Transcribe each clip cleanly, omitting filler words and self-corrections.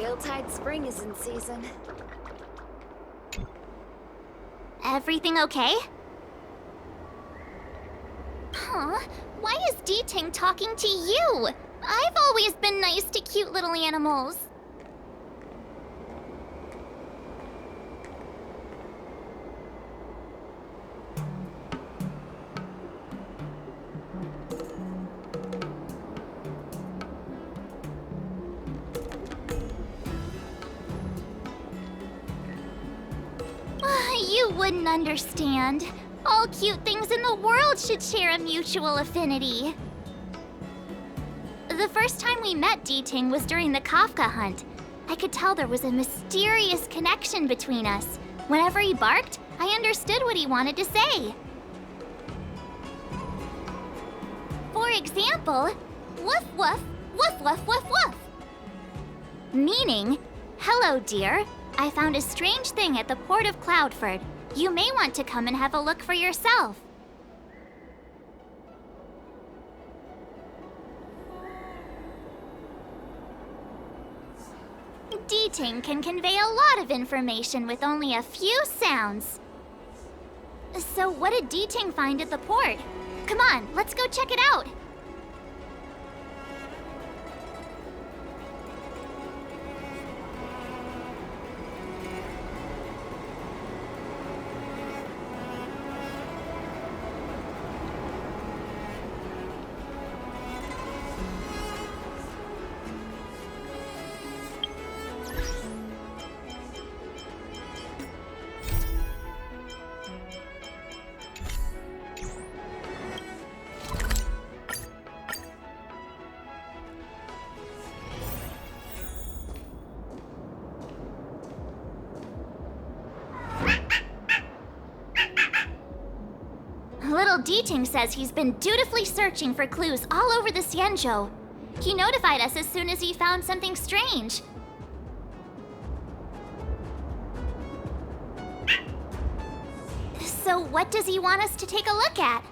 Yuletide spring is in season. Everything okay? Huh? Why is D-Ting talking to you? I've always been nice to cute little animals. You wouldn't understand. All cute things in the world should share a mutual affinity. The first time we met D-Ting was during the Kafka hunt. I could tell there was a mysterious connection between us. Whenever he barked, I understood what he wanted to say. For example, woof woof, woof woof woof woof. Meaning, hello dear, I found a strange thing at the port of Cloudford. You may want to come and have a look for yourself. D-Ting can convey a lot of information with only a few sounds. So what did D-Ting find at the port? Come on, let's go check it out. Little D-Ting says he's been dutifully searching for clues all over the Xianzhou. He notified us as soon as he found something strange. So what does he want us to take a look at?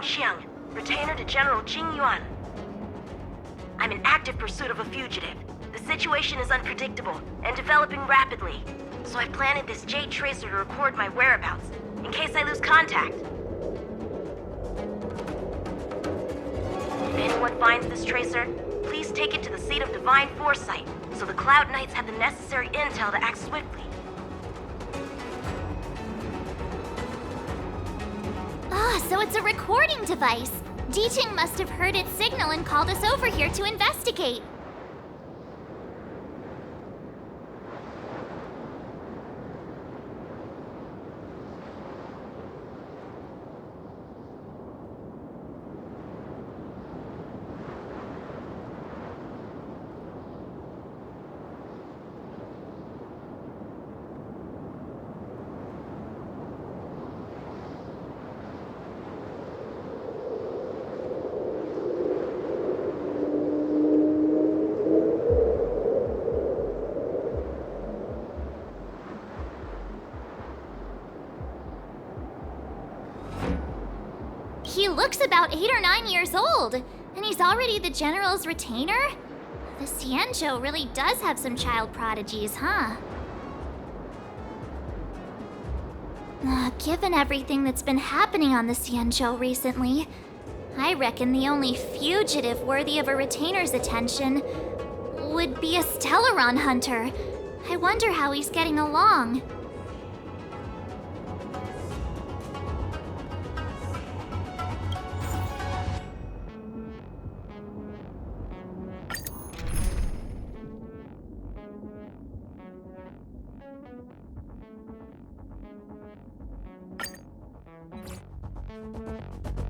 Xiang, retainer to General Jing Yuan. I'm in active pursuit of a fugitive. The situation is unpredictable and developing rapidly, so I've planted this Jade Tracer to record my whereabouts, in case I lose contact. If anyone finds this tracer, please take it to the seat of Divine Foresight, so the Cloud Knights have the necessary intel to act swiftly. So it's a recording device. D-Ting must have heard its signal and called us over here to investigate. He looks about 8 or 9 years old, and he's already the General's retainer? The Xianzhou really does have some child prodigies, huh? Given everything that's been happening on the Xianzhou recently, I reckon the only fugitive worthy of a retainer's attention would be a Stellaron hunter. I wonder how he's getting along.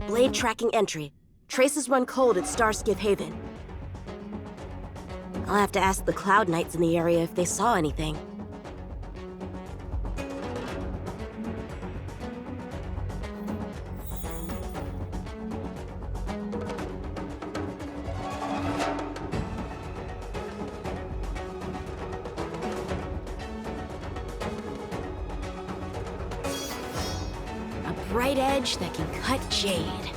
Blade tracking entry. Traces run cold at Starskiff Haven. I'll have to ask the Cloud Knights in the area if they saw anything. bright edge that can cut jade,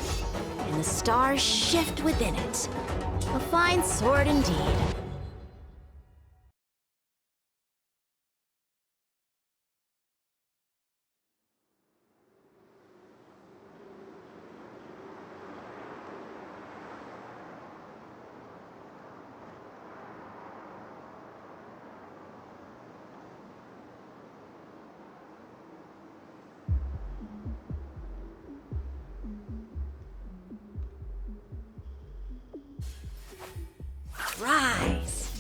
and the stars shift within it. A fine sword indeed. Rise!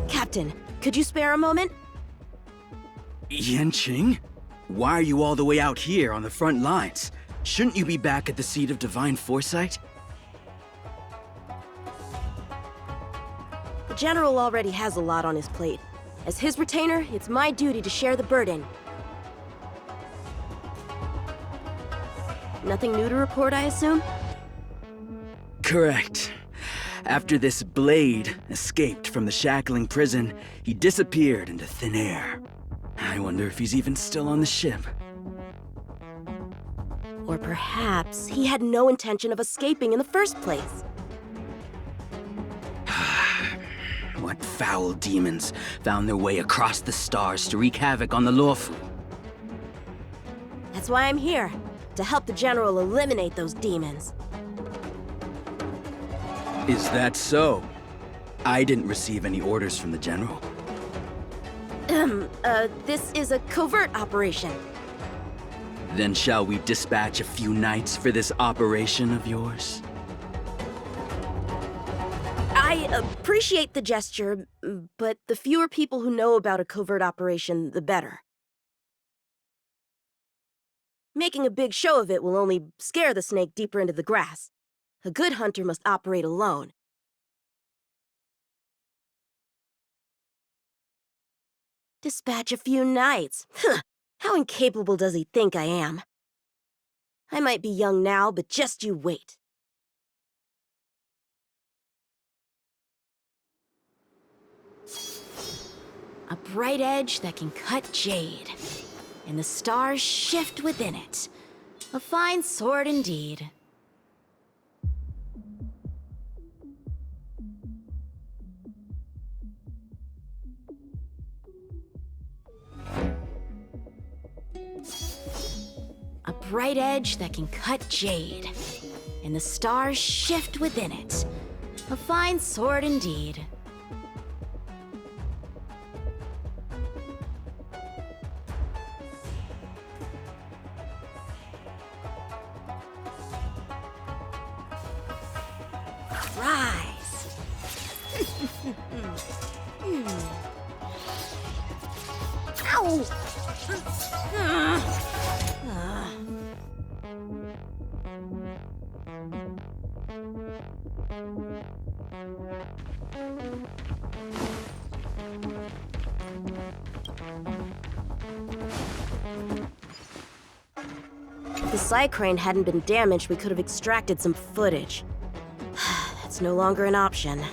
Captain, could you spare a moment? Yanqing? Why are you all the way out here on the front lines? Shouldn't you be back at the seat of divine foresight? The General already has a lot on his plate. As his retainer, it's my duty to share the burden. Nothing new to report, I assume? Correct. After this blade escaped from the shackling prison, he disappeared into thin air. I wonder if he's even still on the ship. Or perhaps he had no intention of escaping in the first place. What foul demons found their way across the stars to wreak havoc on the Luofu? That's why I'm here, to help the General eliminate those demons. Is that so? I didn't receive any orders from the General. This is a covert operation. Then shall we dispatch a few knights for this operation of yours? I appreciate the gesture, but the fewer people who know about a covert operation, the better. Making a big show of it will only scare the snake deeper into the grass. A good hunter must operate alone. Dispatch a few knights. Huh. How incapable does he think I am? I might be young now, but just you wait. A bright edge that can cut jade, and the stars shift within it. A fine sword indeed. A bright edge that can cut jade, and the stars shift within it. A fine sword indeed. Rise! Ow! If the side crane hadn't been damaged, we could have extracted some footage. That's no longer an option.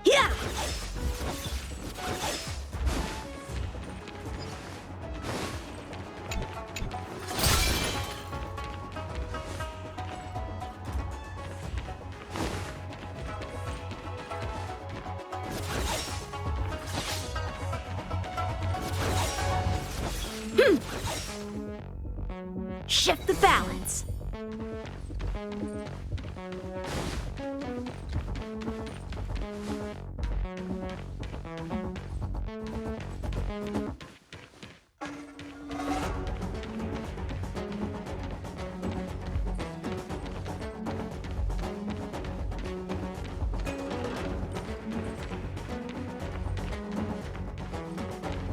Yeah! Shift the balance.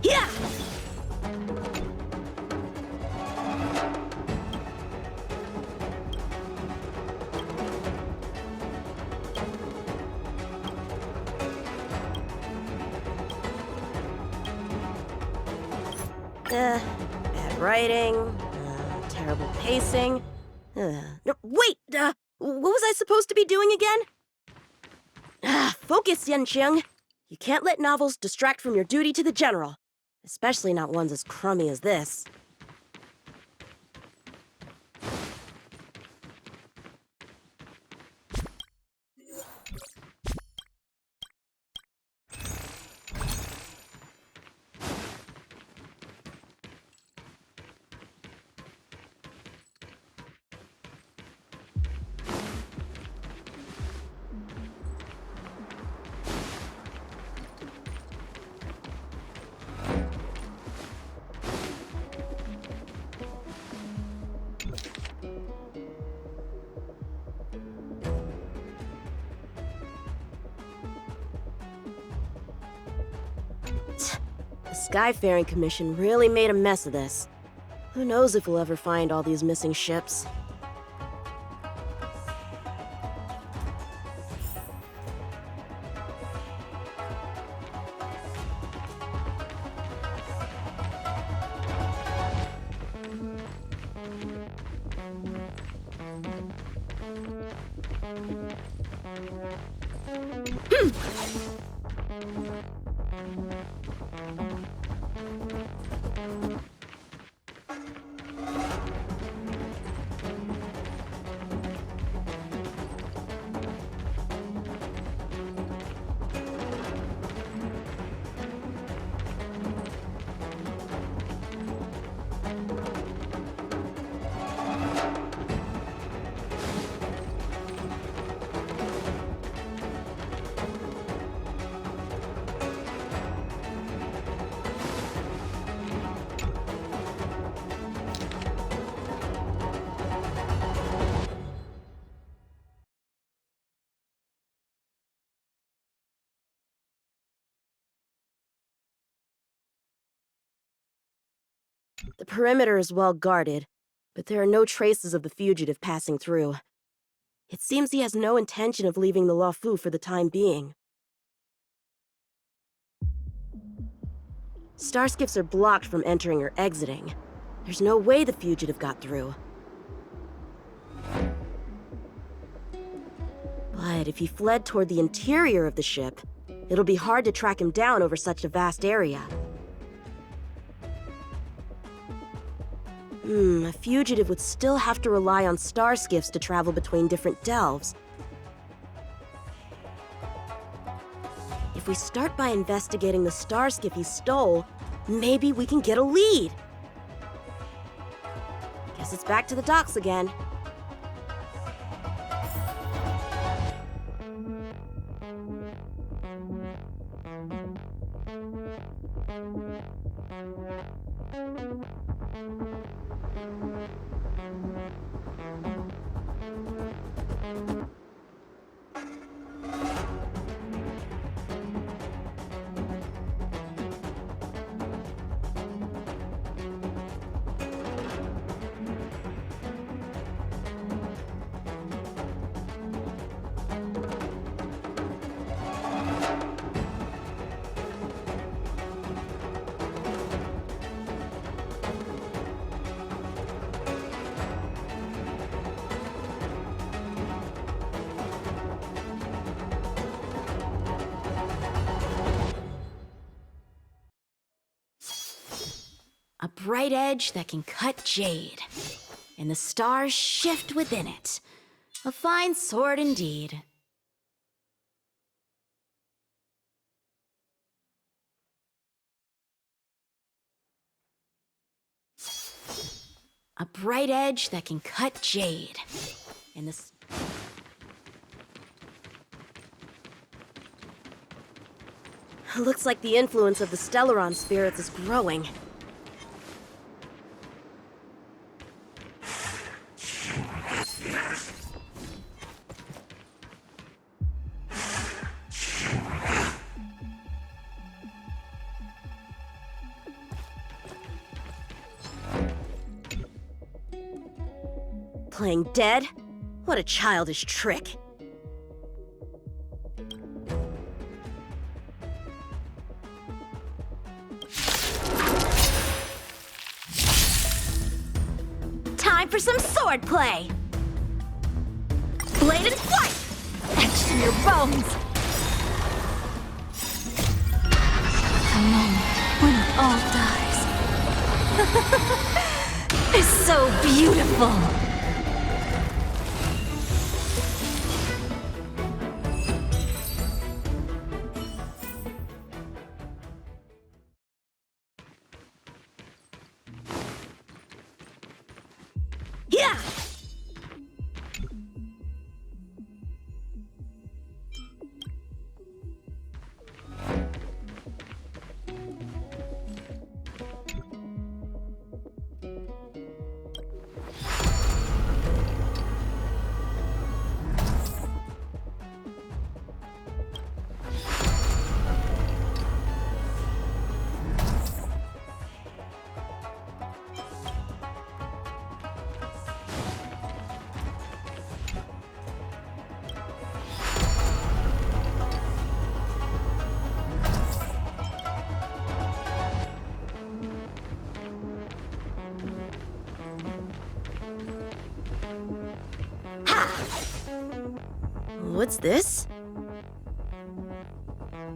Yeah! Bad writing, terrible pacing. No, wait! What was I supposed to be doing again? Focus, Yanqing. You can't let novels distract from your duty to the General. Especially not ones as crummy as this. The Skyfaring Commission really made a mess of this. Who knows if we'll ever find all these missing ships. The perimeter is well guarded, but there are no traces of the fugitive passing through. It seems he has no intention of leaving the Luofu for the time being. Starskiffs are blocked from entering or exiting. There's no way the fugitive got through. But if he fled toward the interior of the ship, it'll be hard to track him down over such a vast area. A fugitive would still have to rely on starskiffs to travel between different delves. If we start by investigating the starskiff he stole, maybe we can get a lead. Guess it's back to the docks again. A bright edge that can cut jade, and the stars shift within it. A fine sword indeed. A bright edge that can cut jade, And this... Looks like the influence of the Stellaron spirits is growing. Playing dead? What a childish trick. Time for some sword play! Blade and flight! Etched in your bones! The moment when it all dies is so beautiful! Yeah! What's this?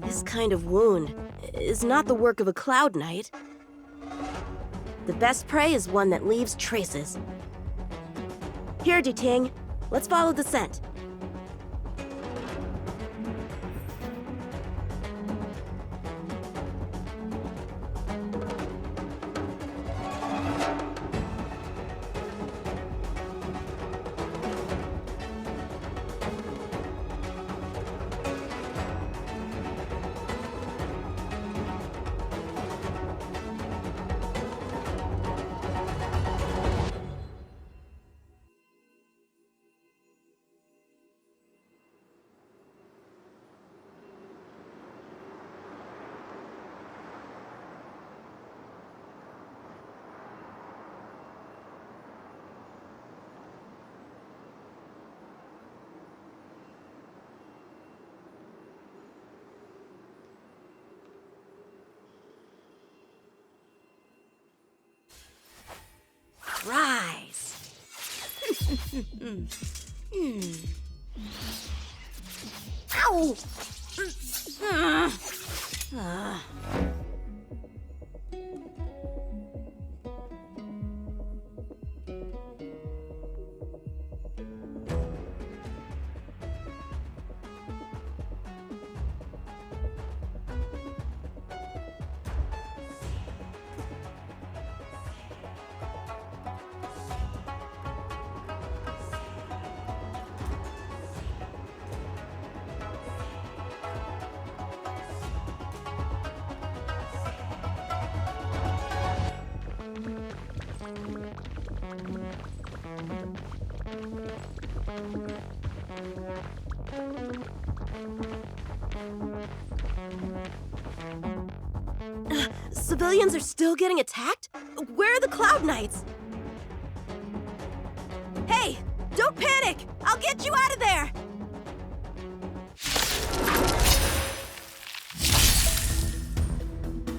This kind of wound is not the work of a Cloud Knight. The best prey is one that leaves traces. Here, Duting. Let's follow the scent. Rise. Ow! Civilians are still getting attacked? Where are the Cloud Knights? Hey, don't panic! I'll get you out of there!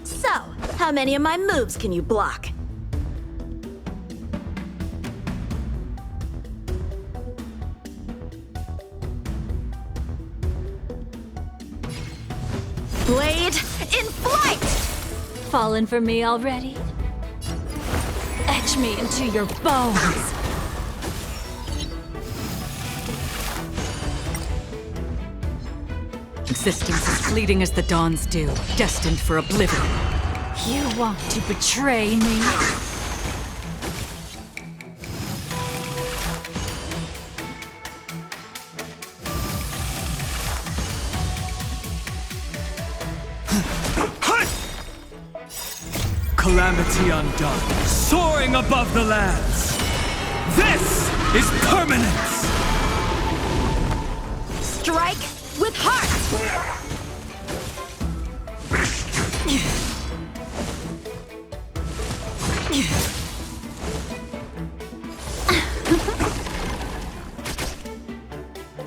So, how many of my moves can you block? Blade in flight! Fallen for me already? Etch me into your bones! Existence is fleeting as the dawn's dew, destined for oblivion. You want to betray me? calamity undone, soaring above the lands. This is permanence! Strike with heart!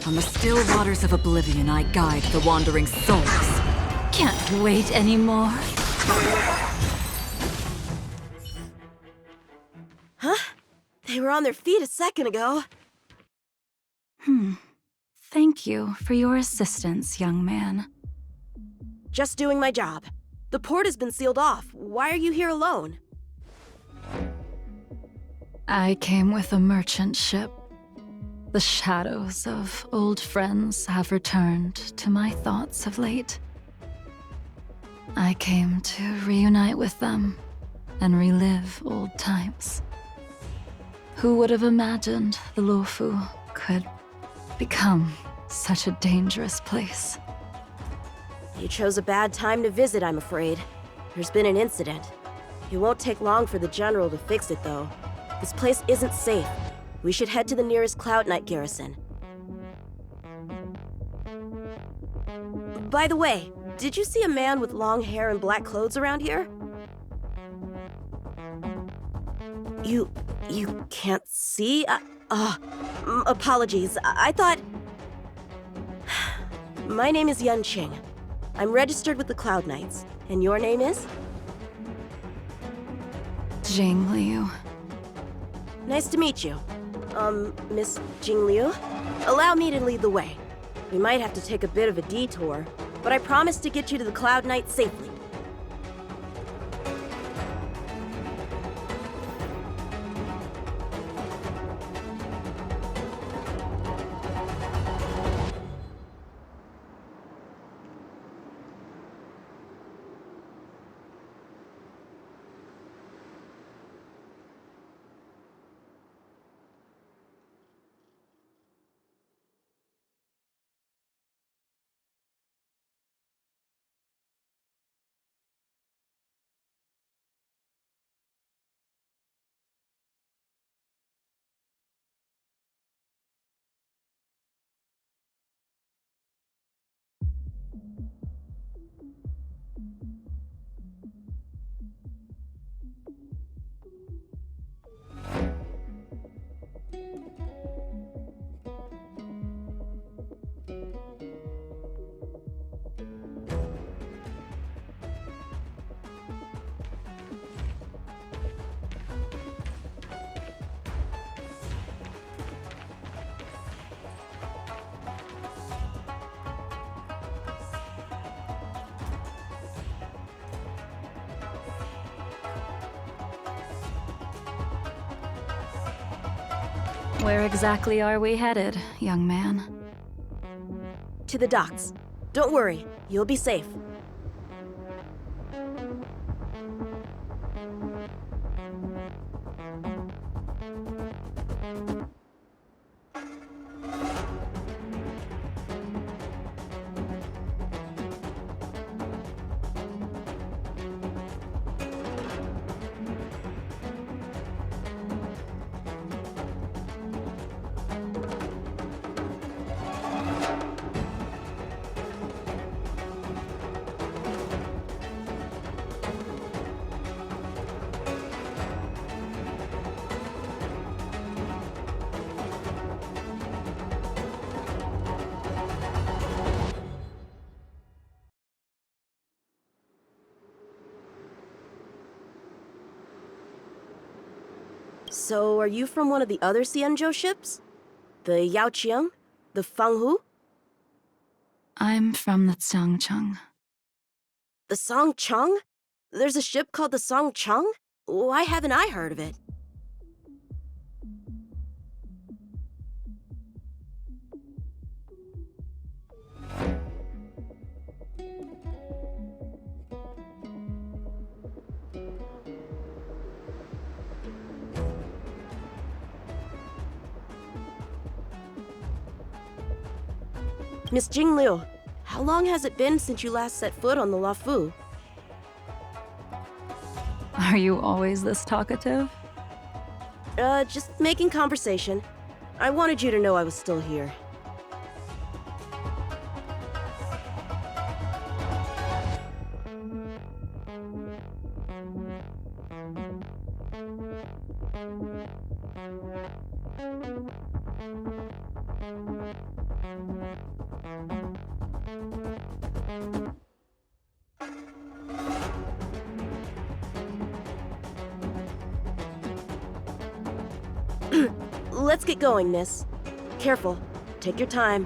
On the still waters of oblivion, I guide the wandering souls. Can't wait anymore. Huh? They were on their feet a second ago. Thank you for your assistance, young man. Just doing my job. The port has been sealed off. Why are you here alone? I came with a merchant ship. The shadows of old friends have returned to my thoughts of late. I came to reunite with them and relive old times. Who would have imagined the Luofu could become such a dangerous place? You chose a bad time to visit, I'm afraid. There's been an incident. It won't take long for the General to fix it, though. This place isn't safe. We should head to the nearest Cloud Knight garrison. By the way, did you see a man with long hair and black clothes around here? You can't see? Apologies. I thought... My name is Yun Qing. I'm registered with the Cloud Knights. And your name is? Jing Liu. Nice to meet you. Miss Jing Liu? Allow me to lead the way. We might have to take a bit of a detour, but I promise to get you to the Cloud Knight safely. Where exactly are we headed, young man? To the docks. Don't worry, you'll be safe. So, are you from one of the other Xianzhou ships? The Yaoqiang? The Fanghu? I'm from the Xiangcheng. The Songcheng? There's a ship called the Songcheng? Why haven't I heard of it? Miss Jing Liu, how long has it been since you last set foot on the Luofu? Are you always this talkative? Just making conversation. I wanted you to know I was still here. Let's get going, miss. Careful. Take your time.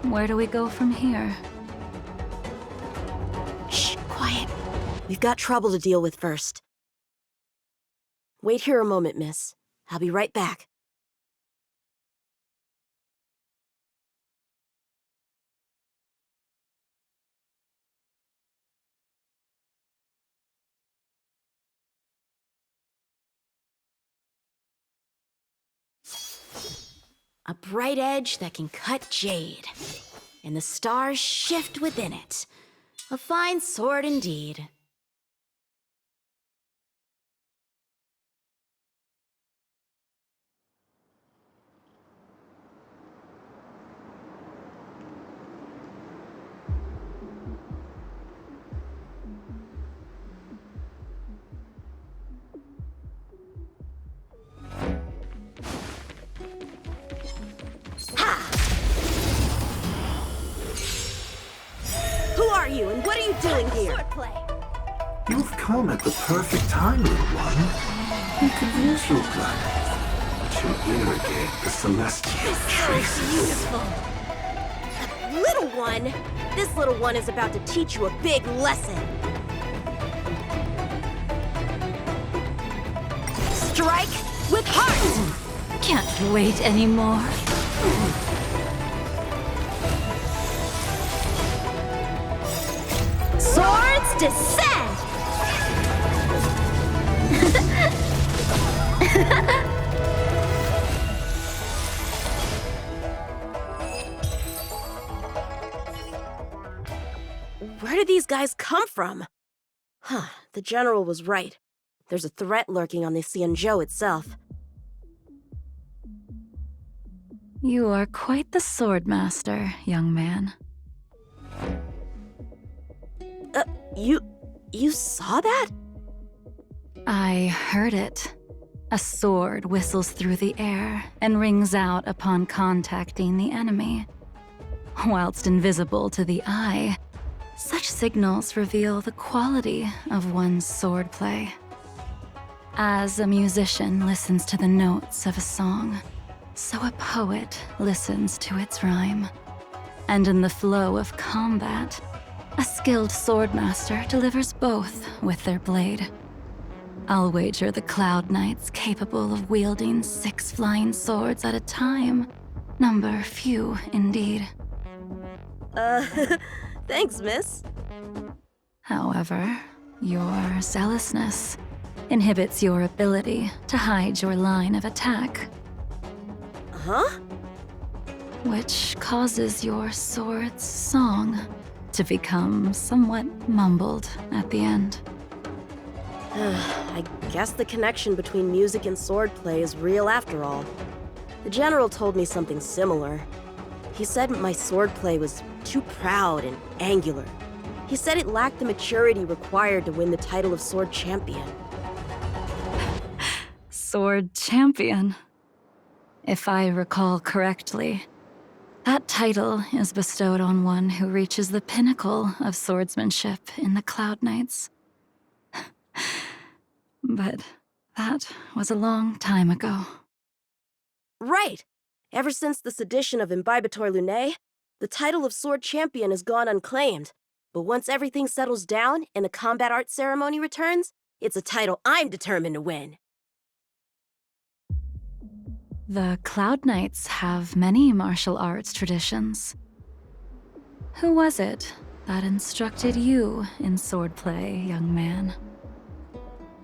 Where do we go from here? Shh, quiet. We've got trouble to deal with first. Wait here a moment, miss. I'll be right back. A bright edge that can cut jade, and the stars shift within it. A fine sword indeed. Who are you, and what are you doing here? Swordplay! You've come at the perfect time, little one. You could use your blood to irrigate the celestial traces. Beautiful! Little one? This little one is about to teach you a big lesson. Strike with heart! Can't wait anymore. Swords descend! Where did these guys come from? Huh, the general was right. There's a threat lurking on the Xianzhou itself. You are quite the swordmaster, young man. You saw that? I heard it. A sword whistles through the air and rings out upon contacting the enemy. Whilst invisible to the eye, such signals reveal the quality of one's swordplay. As a musician listens to the notes of a song, so a poet listens to its rhyme. And in the flow of combat, a skilled swordmaster delivers both with their blade. I'll wager the Cloud Knights capable of wielding 6 flying swords at a time. Number few, indeed. Thanks, miss. However, your zealousness inhibits your ability to hide your line of attack, Huh? which causes your sword's song to become somewhat mumbled at the end. I guess the connection between music and swordplay is real after all. The general told me something similar. He said my swordplay was too proud and angular. He said it lacked the maturity required to win the title of Sword Champion. Sword Champion. If I recall correctly, that title is bestowed on one who reaches the pinnacle of swordsmanship in the Cloud Knights. But that was a long time ago. Right! Ever since the sedition of Imbibitor Lunae, the title of Sword Champion has gone unclaimed. But once everything settles down and the combat art ceremony returns, it's a title I'm determined to win. The Cloud Knights have many martial arts traditions. Who was it that instructed you in swordplay, young man.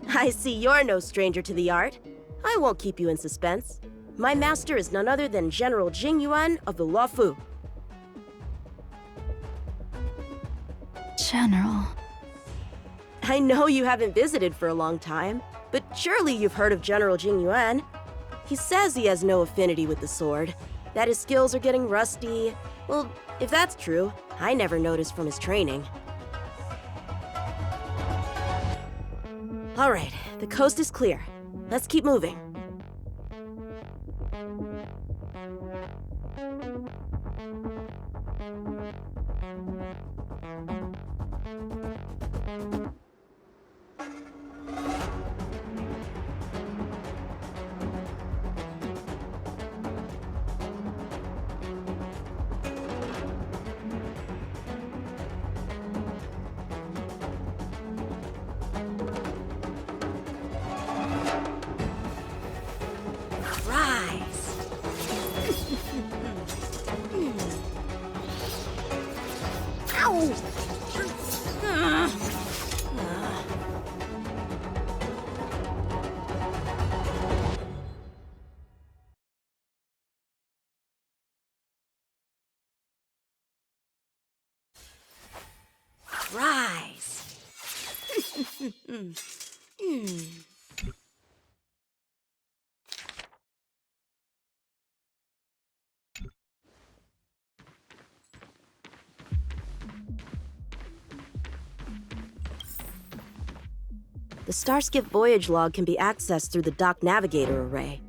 I see you're no stranger to the art. I won't keep you in suspense. My master is none other than General Jing Yuan of the Luofu. General. I know you haven't visited for a long time, but surely you've heard of General Jing Yuan. He says he has no affinity with the sword, that his skills are getting rusty. Well, if that's true, I never noticed from his training. All right, the coast is clear. Let's keep moving. Rise! Ow! Rise! The Starskip voyage log can be accessed through the dock navigator array.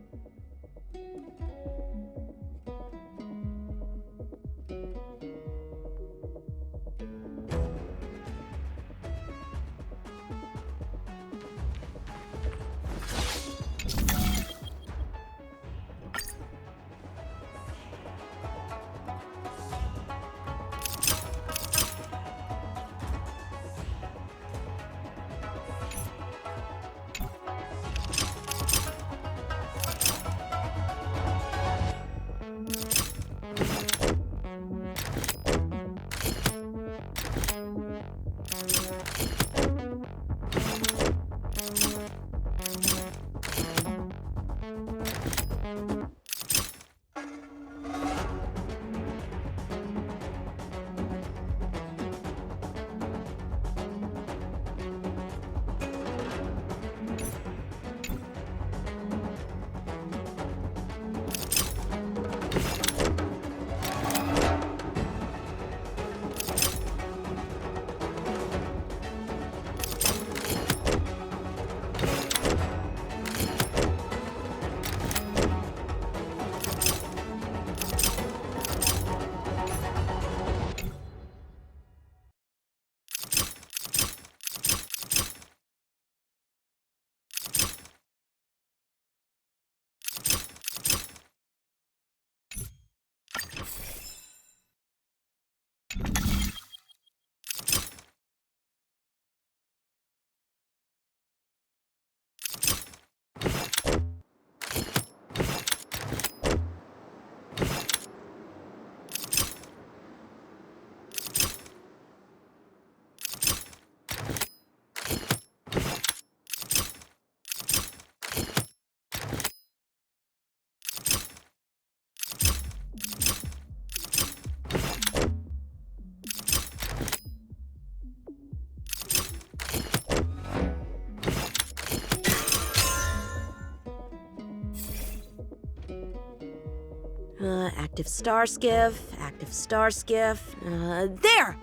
Active star skiff, active star skiff. There!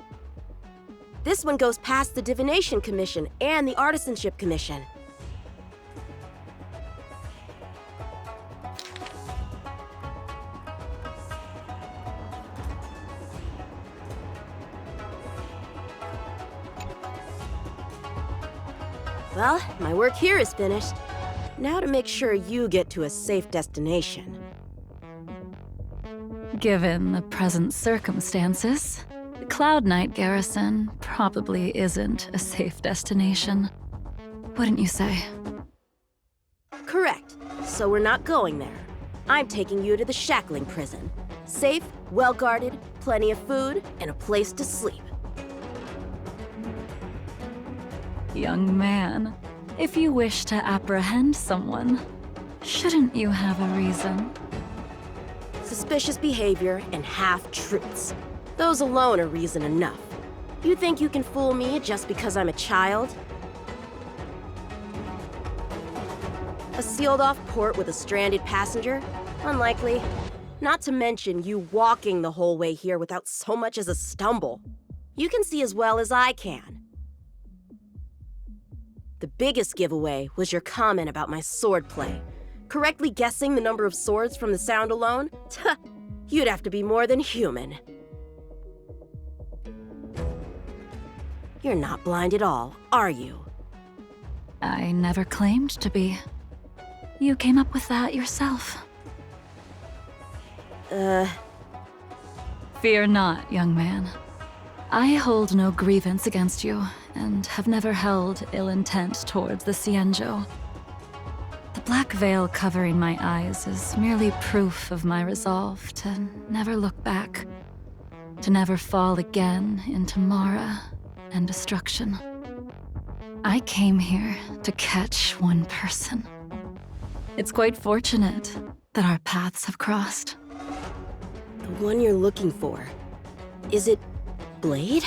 This one goes past the Divination Commission and the Artisanship Commission. Well, my work here is finished. Now to make sure you get to a safe destination. Given the present circumstances, the Cloud Knight garrison probably isn't a safe destination. Wouldn't you say? Correct. So we're not going there. I'm taking you to the Shackling prison. Safe, well-guarded, plenty of food, and a place to sleep. Young man, if you wish to apprehend someone, shouldn't you have a reason? Suspicious behavior and half-truths. Those alone are reason enough. You think you can fool me just because I'm a child? A sealed-off port with a stranded passenger? Unlikely. Not to mention you walking the whole way here without so much as a stumble. You can see as well as I can. The biggest giveaway was your comment about my swordplay. Correctly guessing the number of swords from the sound alone? Tuh, you'd have to be more than human. You're not blind at all, are you? I never claimed to be. You came up with that yourself. Fear not, young man. I hold no grievance against you, and have never held ill intent towards the Cienjo. The black veil covering my eyes is merely proof of my resolve to never look back, to never fall again into Mara and destruction. I came here to catch one person. It's quite fortunate that our paths have crossed. The one you're looking for. Is it Blade?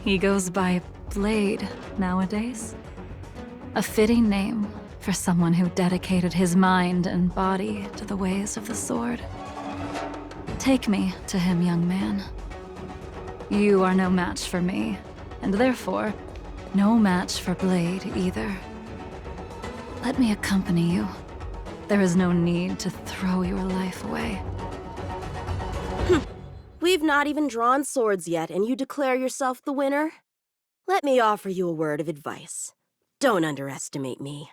He goes by Blade nowadays. A fitting name for someone who dedicated his mind and body to the ways of the sword. Take me to him, young man. You are no match for me, and therefore, no match for Blade either. Let me accompany you. There is no need to throw your life away. We've not even drawn swords yet, and you declare yourself the winner? Let me offer you a word of advice. Don't underestimate me.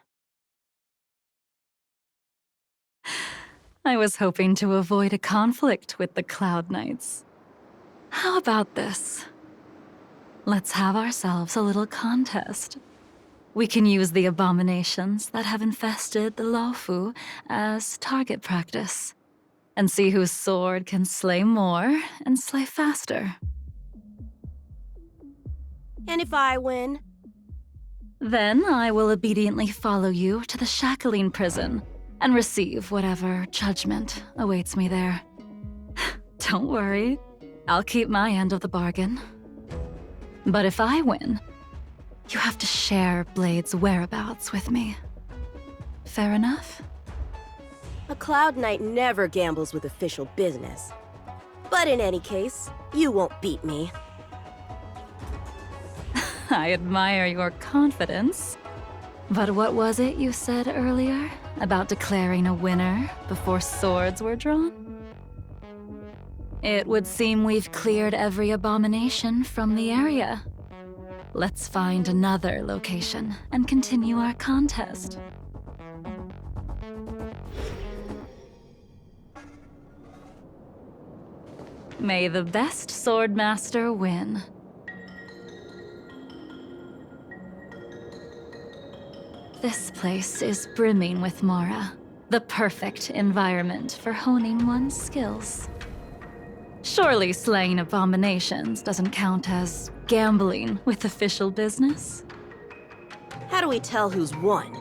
I was hoping to avoid a conflict with the Cloud Knights. How about this? Let's have ourselves a little contest. We can use the abominations that have infested the Luofu as target practice, and see whose sword can slay more and slay faster. And if I win? Then I will obediently follow you to the shackling prison and receive whatever judgment awaits me there. Don't worry, I'll keep my end of the bargain. But if I win, you have to share Blade's whereabouts with me. Fair enough? A Cloud Knight never gambles with official business. But in any case, you won't beat me. I admire your confidence. But what was it you said earlier about declaring a winner before swords were drawn? It would seem we've cleared every abomination from the area. Let's find another location and continue our contest. May the best swordmaster win. This place is brimming with Mara, the perfect environment for honing one's skills. Surely slaying abominations doesn't count as gambling with official business? How do we tell who's won?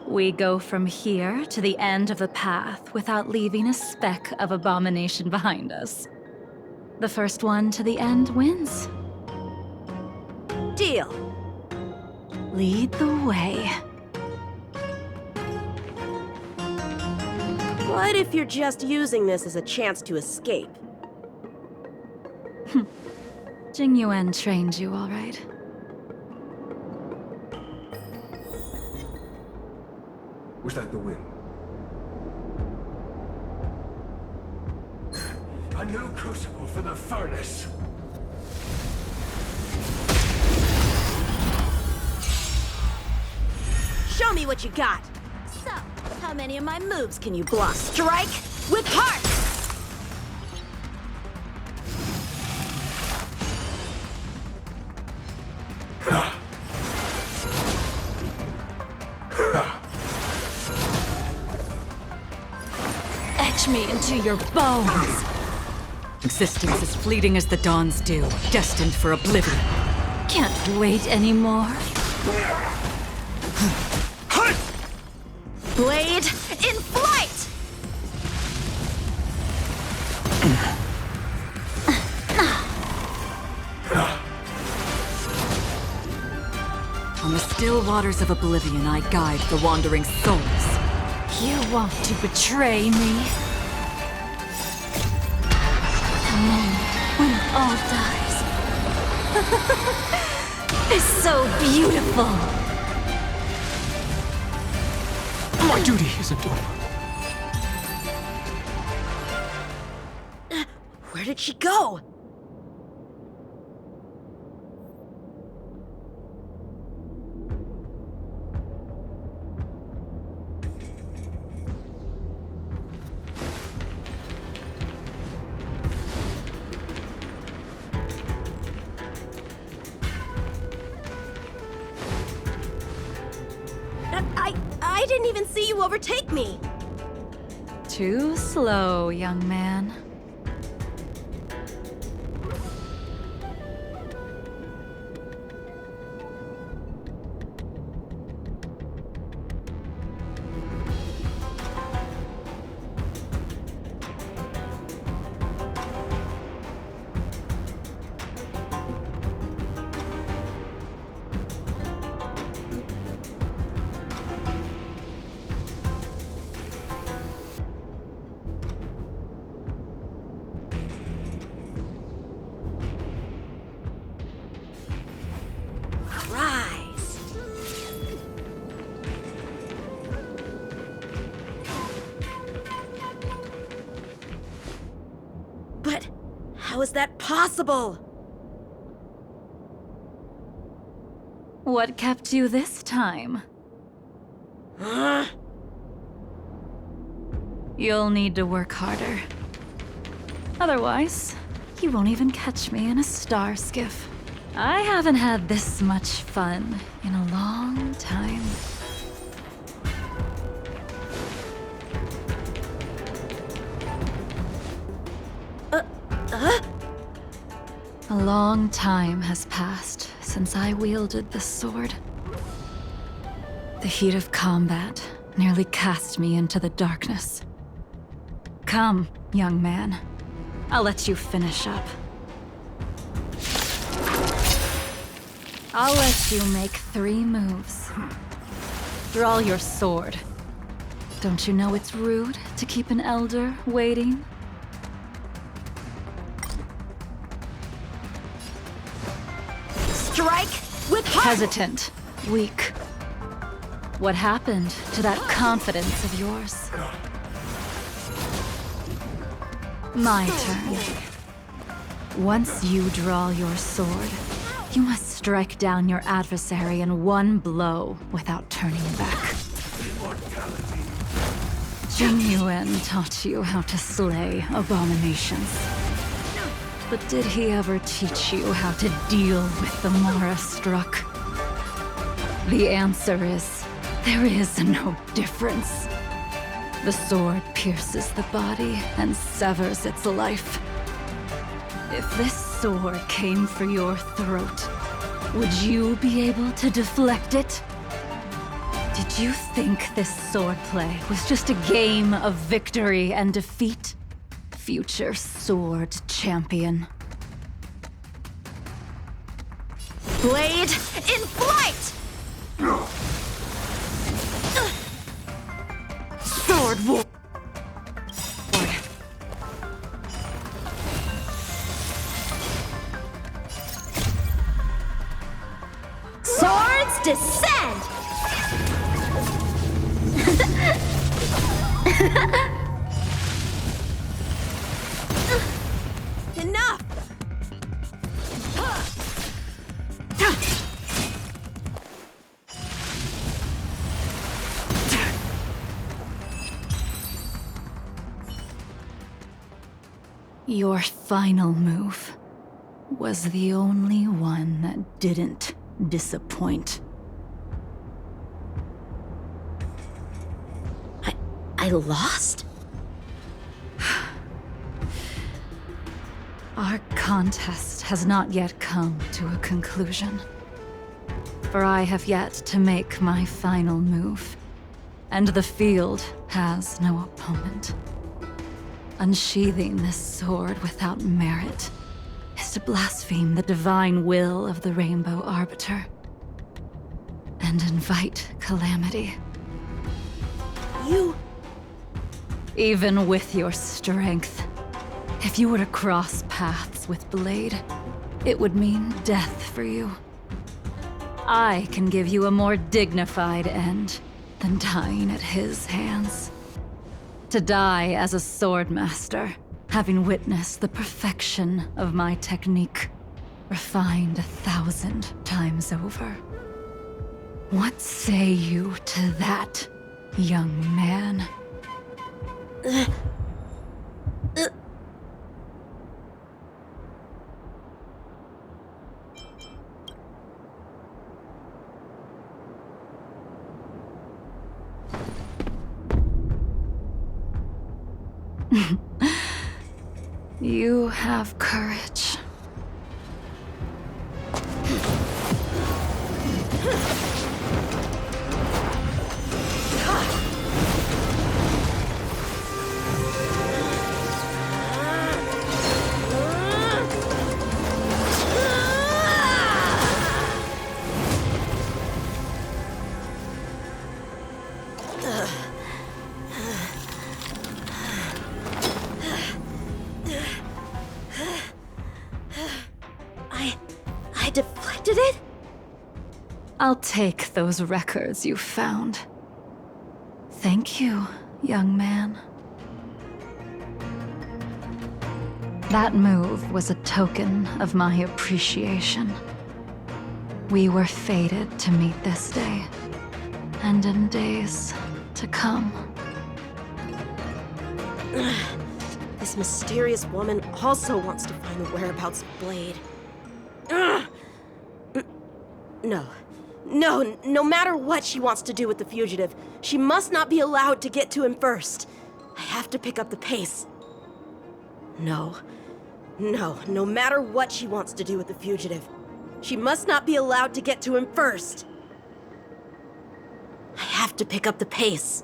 We go from here to the end of the path without leaving a speck of abomination behind us. The first one to the end wins. Deal. Lead the way. What if you're just using this as a chance to escape? Jing Yuan trained you all right. Was that the wind? A new crucible for the furnace. Show me what you got. So, how many of my moves can you block? Strike with heart! Etch me into your bones! Existence as fleeting as the dawn's dew, destined for oblivion. Can't wait anymore. Blade in flight! On the still waters of oblivion, I guide the wandering souls. You want to betray me? The moment when all dies is so beautiful. My duty isn't over. Where did she go? I didn't even see you overtake me. Too slow, young man. Rise. But how is that possible? What kept you this time? Huh? You'll need to work harder. Otherwise, you won't even catch me in a star skiff. I haven't had this much fun in a long time. A long time has passed since I wielded this sword. The heat of combat nearly cast me into the darkness. Come, young man. I'll let you finish up. I'll let you make 3 moves. Draw your sword. Don't you know it's rude to keep an elder waiting? Strike with heart! Hesitant, weak. What happened to that confidence of yours? My turn. Once you draw your sword, you must strike down your adversary in one blow without turning back. Jing Yuan taught you how to slay abominations. But did he ever teach you how to deal with the Mara struck? The answer is, there is no difference. The sword pierces the body and severs its life. If this sword came for your throat, would you be able to deflect it? Did you think this swordplay was just a game of victory and defeat? Future sword champion. Blade in flight! Sword war. Swords descend! Enough! Your final move was the only one that didn't disappoint. I lost? Our contest has not yet come to a conclusion. For I have yet to make my final move, and the field has no opponent. Unsheathing this sword without merit is to blaspheme the divine will of the Rainbow Arbiter and invite calamity. You... Even with your strength, if you were to cross paths with Blade, it would mean death for you. I can give you a more dignified end than dying at his hands. To die as a swordmaster, having witnessed the perfection of my technique, refined 1,000 times over. What say you to that, young man? You have courage. I deflected it? I'll take those records you found. Thank you, young man. That move was a token of my appreciation. We were fated to meet this day, and in days to come. This mysterious woman also wants to find the whereabouts of Blade. No matter what she wants to do with the fugitive, she must not be allowed to get to him first. I have to pick up the pace. No matter what she wants to do with the fugitive, she must not be allowed to get to him first. I have to pick up the pace.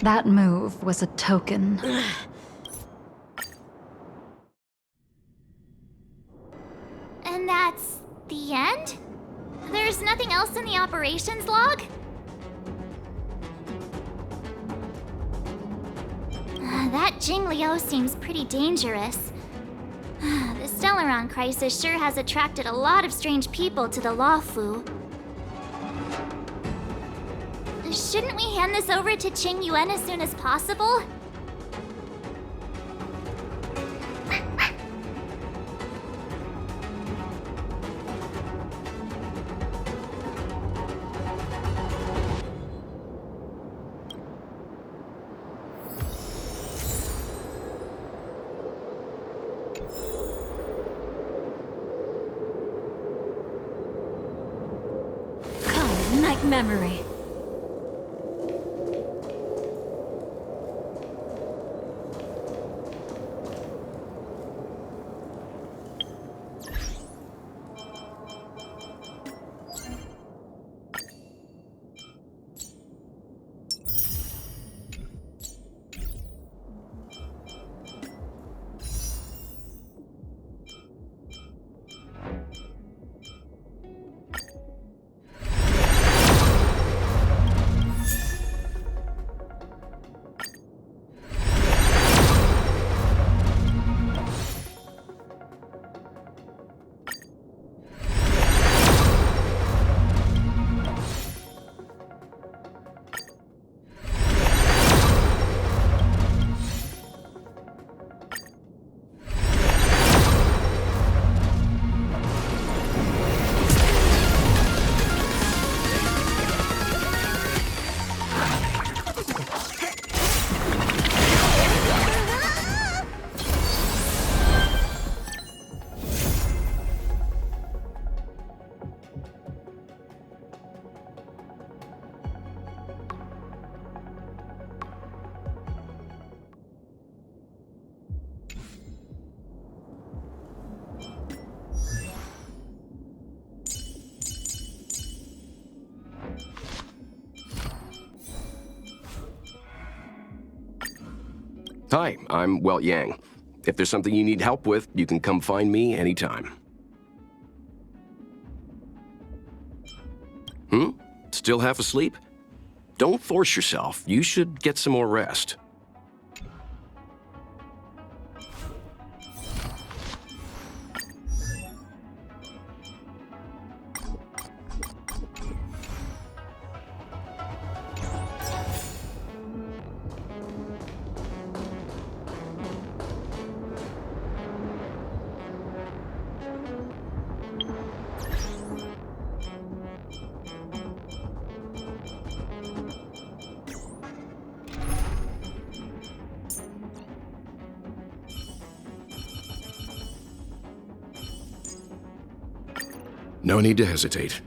That move was a token. And that's the end? There's nothing else in the operations log? That Jing Liu seems pretty dangerous. The Stellaron crisis sure has attracted a lot of strange people to the Luofu. Shouldn't we hand this over to Qing Yuan as soon as possible? Come, night memory. Hi, I'm Welt Yang. If there's something you need help with, you can come find me anytime. Still half asleep? Don't force yourself. You should get some more rest. No need to hesitate.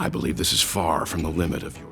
I believe this is far from the limit of your...